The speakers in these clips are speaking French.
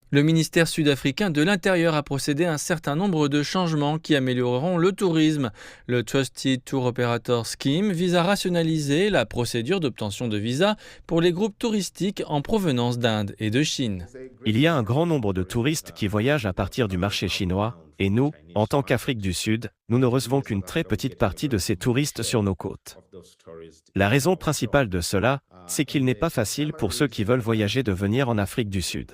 Le ministère sud-africain de l'Intérieur a procédé à un certain nombre de changements qui amélioreront le tourisme. Le Trusted Tour Operator Scheme vise à rationaliser la procédure d'obtention de visa pour les groupes touristiques en provenance d'Inde et de Chine. Il y a un grand nombre de touristes qui voyagent à partir du marché chinois, et nous, en tant qu'Afrique du Sud, nous ne recevons qu'une très petite partie de ces touristes sur nos côtes. La raison principale de cela, c'est qu'il n'est pas facile pour ceux qui veulent voyager de venir en Afrique du Sud.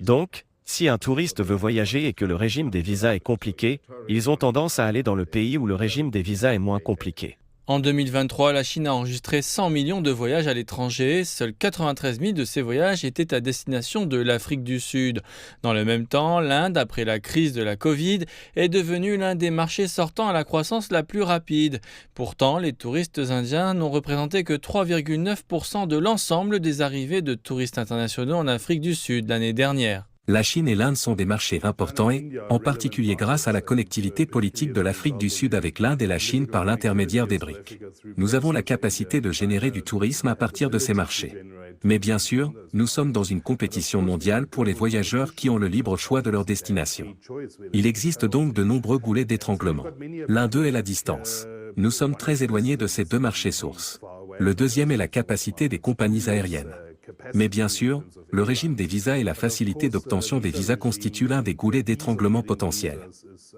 Donc, si un touriste veut voyager et que le régime des visas est compliqué, ils ont tendance à aller dans le pays où le régime des visas est moins compliqué. En 2023, la Chine a enregistré 100 millions de voyages à l'étranger. Seuls 93 000 de ces voyages étaient à destination de l'Afrique du Sud. Dans le même temps, l'Inde, après la crise de la Covid, est devenue l'un des marchés sortants à la croissance la plus rapide. Pourtant, les touristes indiens n'ont représenté que 3,9% de l'ensemble des arrivées de touristes internationaux en Afrique du Sud l'année dernière. La Chine et l'Inde sont des marchés importants et, en particulier grâce à la connectivité politique de l'Afrique du Sud avec l'Inde et la Chine par l'intermédiaire des BRICS. Nous avons la capacité de générer du tourisme à partir de ces marchés. Mais bien sûr, nous sommes dans une compétition mondiale pour les voyageurs qui ont le libre choix de leur destination. Il existe donc de nombreux goulets d'étranglement. L'un d'eux est la distance. Nous sommes très éloignés de ces deux marchés sources. Le deuxième est la capacité des compagnies aériennes. Mais bien sûr, le régime des visas et la facilité d'obtention des visas constituent l'un des goulets d'étranglement potentiels.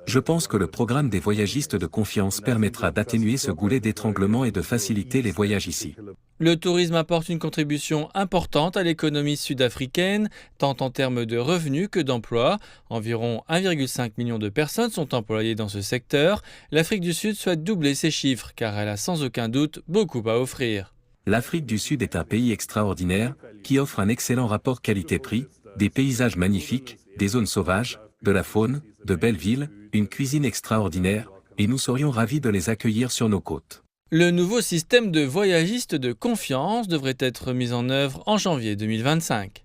Je pense que le programme des voyagistes de confiance permettra d'atténuer ce goulet d'étranglement et de faciliter les voyages ici. Le tourisme apporte une contribution importante à l'économie sud-africaine, tant en termes de revenus que d'emplois. Environ 1,5 million de personnes sont employées dans ce secteur. L'Afrique du Sud souhaite doubler ces chiffres car elle a sans aucun doute beaucoup à offrir. L'Afrique du Sud est un pays extraordinaire, qui offre un excellent rapport qualité-prix, des paysages magnifiques, des zones sauvages, de la faune, de belles villes, une cuisine extraordinaire, et nous serions ravis de les accueillir sur nos côtes. Le nouveau système de voyagistes de confiance devrait être mis en œuvre en janvier 2025.